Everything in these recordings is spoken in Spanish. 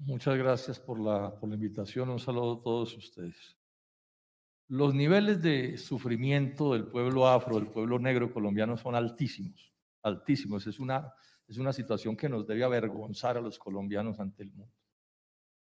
Muchas gracias por la invitación. Un saludo a todos ustedes. Los niveles de sufrimiento del pueblo afro, del pueblo negro colombiano son altísimos, altísimos. Es una situación que nos debe avergonzar a los colombianos ante el mundo.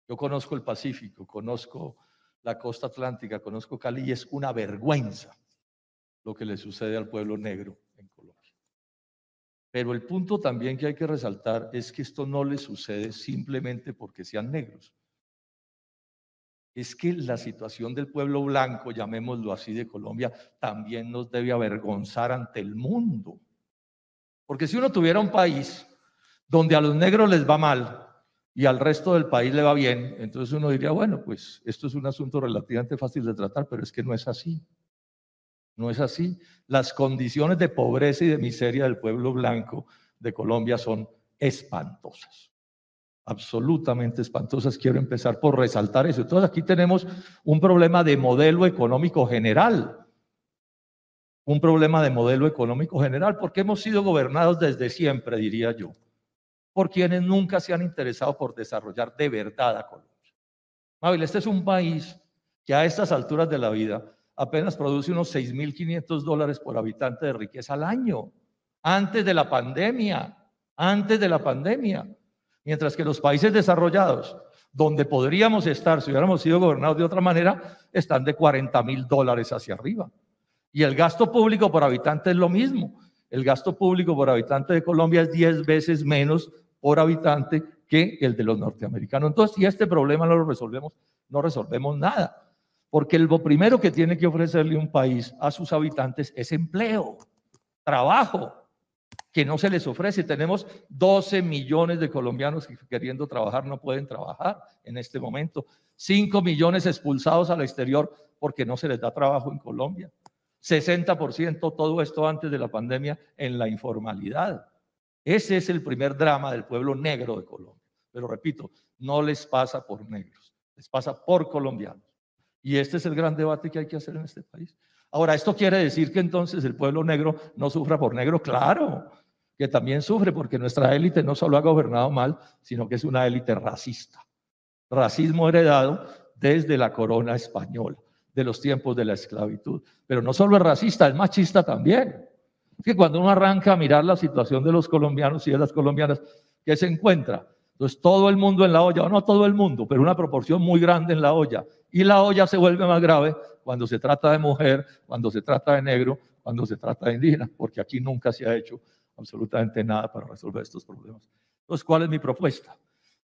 Yo conozco el Pacífico, conozco la costa atlántica, conozco Cali y es una vergüenza lo que le sucede al pueblo negro en Colombia. Pero el punto también que hay que resaltar es que esto no le sucede simplemente porque sean negros. Es que la situación del pueblo blanco, llamémoslo así, de Colombia, también nos debe avergonzar ante el mundo. Porque si uno tuviera un país donde a los negros les va mal y al resto del país le va bien, entonces uno diría, bueno, pues esto es un asunto relativamente fácil de tratar, pero es que no es así. No es así. Las condiciones de pobreza y de miseria del pueblo blanco de Colombia son espantosas, absolutamente espantosas. Quiero empezar por resaltar eso. Entonces aquí tenemos un problema de modelo económico general, un problema de modelo económico general, porque hemos sido gobernados desde siempre, diría yo, por quienes nunca se han interesado por desarrollar de verdad a Colombia. Mabel, este es un país que a estas alturas de la vida apenas produce unos $6.500 por habitante de riqueza al año, antes de la pandemia, mientras que los países desarrollados, donde podríamos estar si hubiéramos sido gobernados de otra manera, están de $40.000 hacia arriba. Y el gasto público por habitante es lo mismo. El gasto público por habitante de Colombia es 10 veces menos por habitante que el de los norteamericanos. Entonces, si este problema no lo resolvemos, no resolvemos nada. Porque lo primero que tiene que ofrecerle un país a sus habitantes es empleo, trabajo, que no se les ofrece. Tenemos 12 millones de colombianos que queriendo trabajar no pueden trabajar en este momento. 5 millones expulsados al exterior porque no se les da trabajo en Colombia. 60%, todo esto antes de la pandemia, en la informalidad. Ese es el primer drama del pueblo negro de Colombia. Pero repito, no les pasa por negros, les pasa por colombianos. Y este es el gran debate que hay que hacer en este país. Ahora, ¿esto quiere decir que entonces el pueblo negro no sufra por negro? Claro, que también sufre, porque nuestra élite no solo ha gobernado mal, sino que es una élite racista. Racismo heredado desde la corona española, de los tiempos de la esclavitud. Pero no solo es racista, es machista también. Es que cuando uno arranca a mirar la situación de los colombianos y de las colombianas, ¿qué se encuentra? Entonces todo el mundo en la olla, o no todo el mundo, pero una proporción muy grande en la olla. Y la olla se vuelve más grave cuando se trata de mujer, cuando se trata de negro, cuando se trata de indígena, porque aquí nunca se ha hecho absolutamente nada para resolver estos problemas. Entonces, ¿cuál es mi propuesta?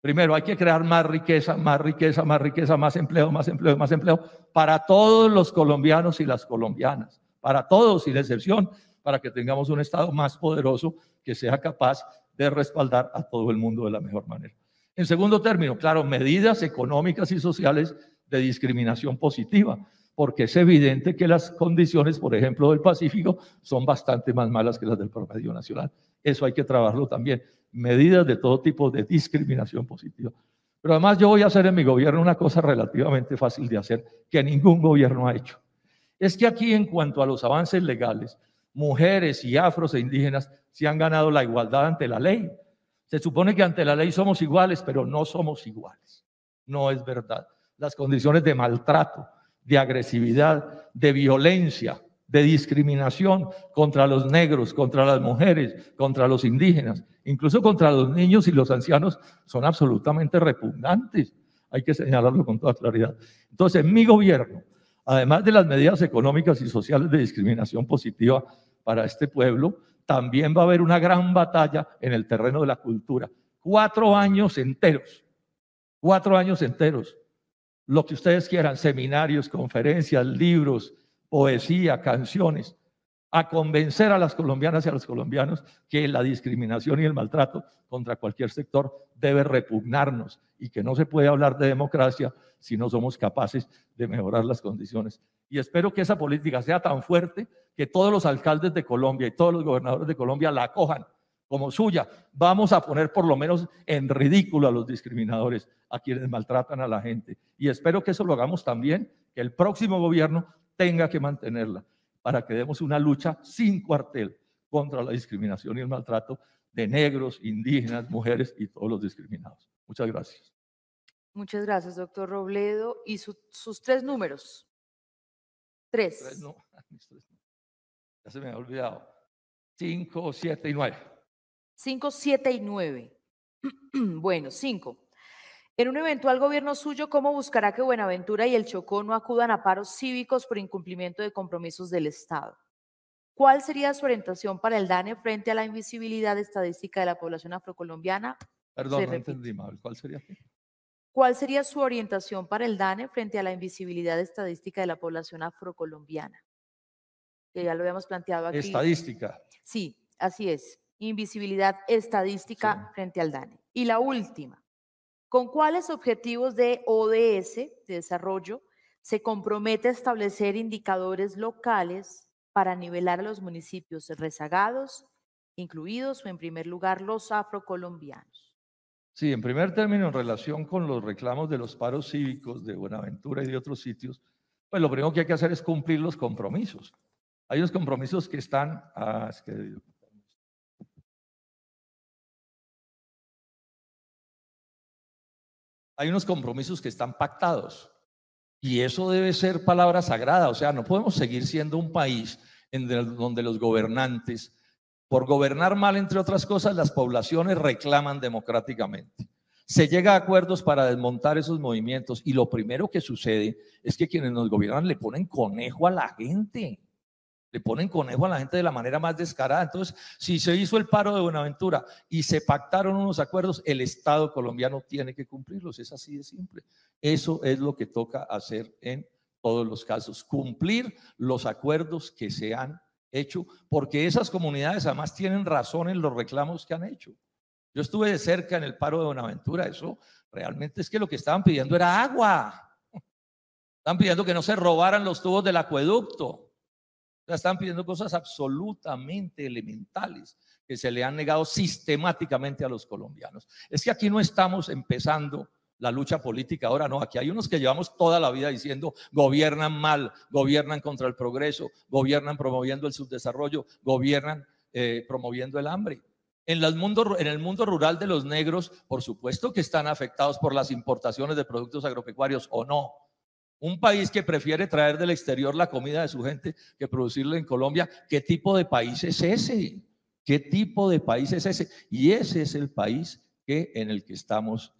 Primero, hay que crear más riqueza, más riqueza, más riqueza, más empleo, más empleo, más empleo para todos los colombianos y las colombianas, para todos sin excepción, para que tengamos un Estado más poderoso que sea capaz de respaldar a todo el mundo de la mejor manera. En segundo término, claro, medidas económicas y sociales de discriminación positiva, porque es evidente que las condiciones, por ejemplo, del Pacífico son bastante más malas que las del promedio nacional. Eso hay que trabajarlo también. Medidas de todo tipo de discriminación positiva. Pero además yo voy a hacer en mi gobierno una cosa relativamente fácil de hacer, que ningún gobierno ha hecho. Es que aquí, en cuanto a los avances legales, mujeres y afros e indígenas se han ganado la igualdad ante la ley. Se supone que ante la ley somos iguales, pero no somos iguales. No es verdad. Las condiciones de maltrato, de agresividad, de violencia, de discriminación contra los negros, contra las mujeres, contra los indígenas, incluso contra los niños y los ancianos, son absolutamente repugnantes. Hay que señalarlo con toda claridad. Entonces, en mi gobierno, además de las medidas económicas y sociales de discriminación positiva para este pueblo, también va a haber una gran batalla en el terreno de la cultura. 4 años enteros, 4 años enteros, lo que ustedes quieran, seminarios, conferencias, libros, poesía, canciones, a convencer a las colombianas y a los colombianos que la discriminación y el maltrato contra cualquier sector debe repugnarnos y que no se puede hablar de democracia si no somos capaces de mejorar las condiciones. Y espero que esa política sea tan fuerte que todos los alcaldes de Colombia y todos los gobernadores de Colombia la acojan como suya. Vamos a poner por lo menos en ridículo a los discriminadores, a quienes maltratan a la gente. Y espero que eso lo hagamos también, que el próximo gobierno tenga que mantenerla, para que demos una lucha sin cuartel contra la discriminación y el maltrato de negros, indígenas, mujeres y todos los discriminados. Muchas gracias. Muchas gracias, doctor Robledo. ¿Y sus tres números? Tres. No, ya se me ha olvidado. 5, 7 y 9. 5, 7 y 9. Bueno, 5. En un eventual gobierno suyo, ¿cómo buscará que Buenaventura y el Chocó no acudan a paros cívicos por incumplimiento de compromisos del Estado? ¿Cuál sería su orientación para el DANE frente a la invisibilidad estadística de la población afrocolombiana? Perdón, no entendí mal. ¿Cuál sería? ¿Cuál sería su orientación para el DANE frente a la invisibilidad estadística de la población afrocolombiana? Que ya lo habíamos planteado aquí. Estadística. Sí, así es. Invisibilidad estadística frente al DANE. Y la última. ¿Con cuáles objetivos de ODS, de desarrollo, se compromete a establecer indicadores locales para nivelar a los municipios rezagados, incluidos o en primer lugar los afrocolombianos? Sí, en primer término, en relación con los reclamos de los paros cívicos de Buenaventura y de otros sitios, pues lo primero que hay que hacer es cumplir los compromisos. Hay unos compromisos que están... Hay unos compromisos que están pactados y eso debe ser palabra sagrada. O sea, no podemos seguir siendo un país donde los gobernantes, por gobernar mal, entre otras cosas, las poblaciones reclaman democráticamente. Se llega a acuerdos para desmontar esos movimientos y lo primero que sucede es que quienes nos gobiernan le ponen conejo a la gente. Le ponen conejo a la gente de la manera más descarada. Entonces, si se hizo el paro de Buenaventura y se pactaron unos acuerdos, el Estado colombiano tiene que cumplirlos. Es así de simple. Eso es lo que toca hacer en todos los casos. Cumplir los acuerdos que se han hecho, porque esas comunidades además tienen razón en los reclamos que han hecho. Yo estuve de cerca en el paro de Buenaventura. Eso realmente es que lo que estaban pidiendo era agua. Estaban pidiendo que no se robaran los tubos del acueducto. Están pidiendo cosas absolutamente elementales que se le han negado sistemáticamente a los colombianos. Es que aquí no estamos empezando la lucha política ahora, no, aquí hay unos que llevamos toda la vida diciendo gobiernan mal, gobiernan contra el progreso, gobiernan promoviendo el subdesarrollo, gobiernan promoviendo el hambre. En el mundo rural de los negros, por supuesto que están afectados por las importaciones de productos agropecuarios o no. Un país que prefiere traer del exterior la comida de su gente que producirla en Colombia, ¿qué tipo de país es ese? ¿Qué tipo de país es ese? Y ese es el país en el que estamos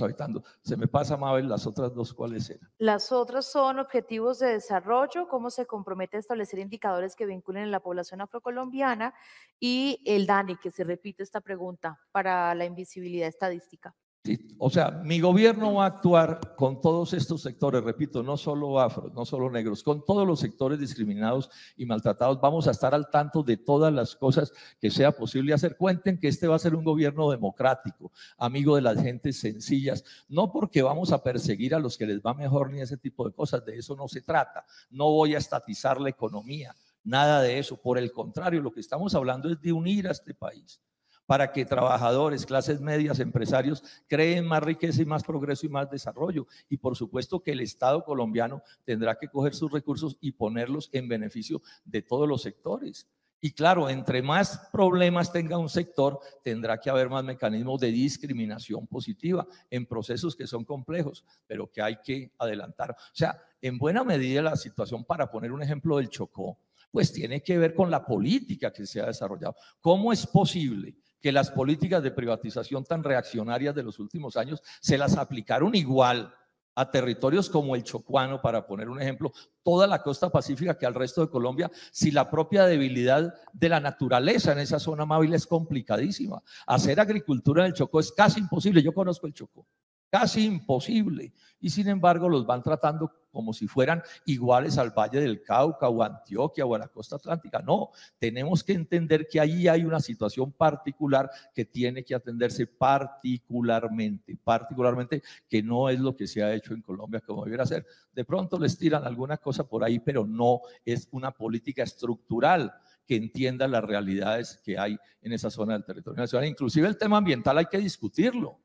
habitando. Se me pasa, Mabel, las otras dos, ¿cuáles eran? Las otras son objetivos de desarrollo, cómo se compromete a establecer indicadores que vinculen a la población afrocolombiana, y el DANE, que se repite esta pregunta para la invisibilidad estadística. Sí, o sea, mi gobierno va a actuar con todos estos sectores, repito, no solo afros, no solo negros, con todos los sectores discriminados y maltratados. Vamos a estar al tanto de todas las cosas que sea posible hacer. Cuenten que este va a ser un gobierno democrático, amigo de las gentes sencillas, no porque vamos a perseguir a los que les va mejor ni ese tipo de cosas, de eso no se trata. No voy a estatizar la economía, nada de eso. Por el contrario, lo que estamos hablando es de unir a este país, para que trabajadores, clases medias, empresarios creen más riqueza y más progreso y más desarrollo. Y por supuesto que el Estado colombiano tendrá que coger sus recursos y ponerlos en beneficio de todos los sectores. Y claro, entre más problemas tenga un sector, tendrá que haber más mecanismos de discriminación positiva en procesos que son complejos, pero que hay que adelantar. O sea, en buena medida la situación, para poner un ejemplo del Chocó, pues tiene que ver con la política que se ha desarrollado. ¿Cómo es posible que las políticas de privatización tan reaccionarias de los últimos años se las aplicaron igual a territorios como el chocuano, para poner un ejemplo, toda la costa pacífica, que al resto de Colombia, si la propia debilidad de la naturaleza en esa zona móvil es complicadísima? Hacer agricultura en el Chocó es casi imposible. Yo conozco el Chocó. Casi imposible, y sin embargo los van tratando como si fueran iguales al Valle del Cauca o a Antioquia o a la costa atlántica. No, tenemos que entender que allí hay una situación particular que tiene que atenderse particularmente, que no es lo que se ha hecho en Colombia como debiera ser. De pronto les tiran alguna cosa por ahí, pero no es una política estructural que entienda las realidades que hay en esa zona del territorio nacional. Inclusive el tema ambiental hay que discutirlo,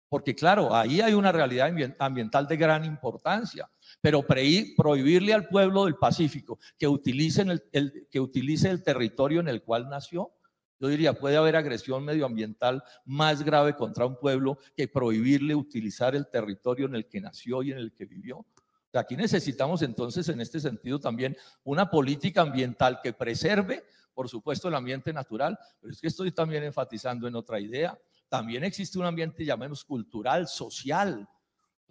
porque claro, ahí hay una realidad ambiental de gran importancia, pero prohibirle al pueblo del Pacífico que utilice el territorio en el cual nació, Yo diría, puede haber agresión medioambiental más grave contra un pueblo que prohibirle utilizar el territorio en el que nació y en el que vivió. Aquí necesitamos entonces en este sentido también una política ambiental que preserve, por supuesto, el ambiente natural, pero es que estoy también enfatizando en otra idea. También existe un ambiente, llamemos, cultural, social.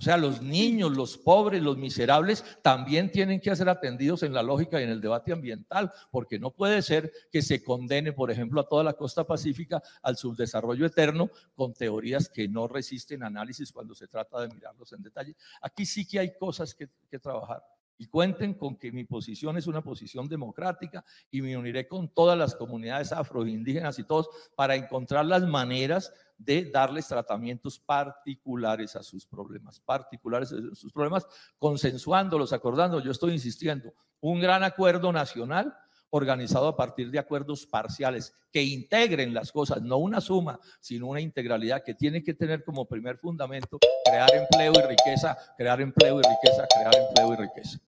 O sea, los niños, los pobres, los miserables también tienen que ser atendidos en la lógica y en el debate ambiental, porque no puede ser que se condene, por ejemplo, a toda la costa pacífica al subdesarrollo eterno con teorías que no resisten análisis cuando se trata de mirarlos en detalle. Aquí sí que hay cosas que trabajar. Y cuenten con que mi posición es una posición democrática y me uniré con todas las comunidades afroindígenas y todos para encontrar las maneras de darles tratamientos particulares a sus problemas, consensuándolos, acordando. Yo estoy insistiendo, un gran acuerdo nacional organizado a partir de acuerdos parciales que integren las cosas, no una suma, sino una integralidad que tiene que tener como primer fundamento crear empleo y riqueza, crear empleo y riqueza, crear empleo y riqueza.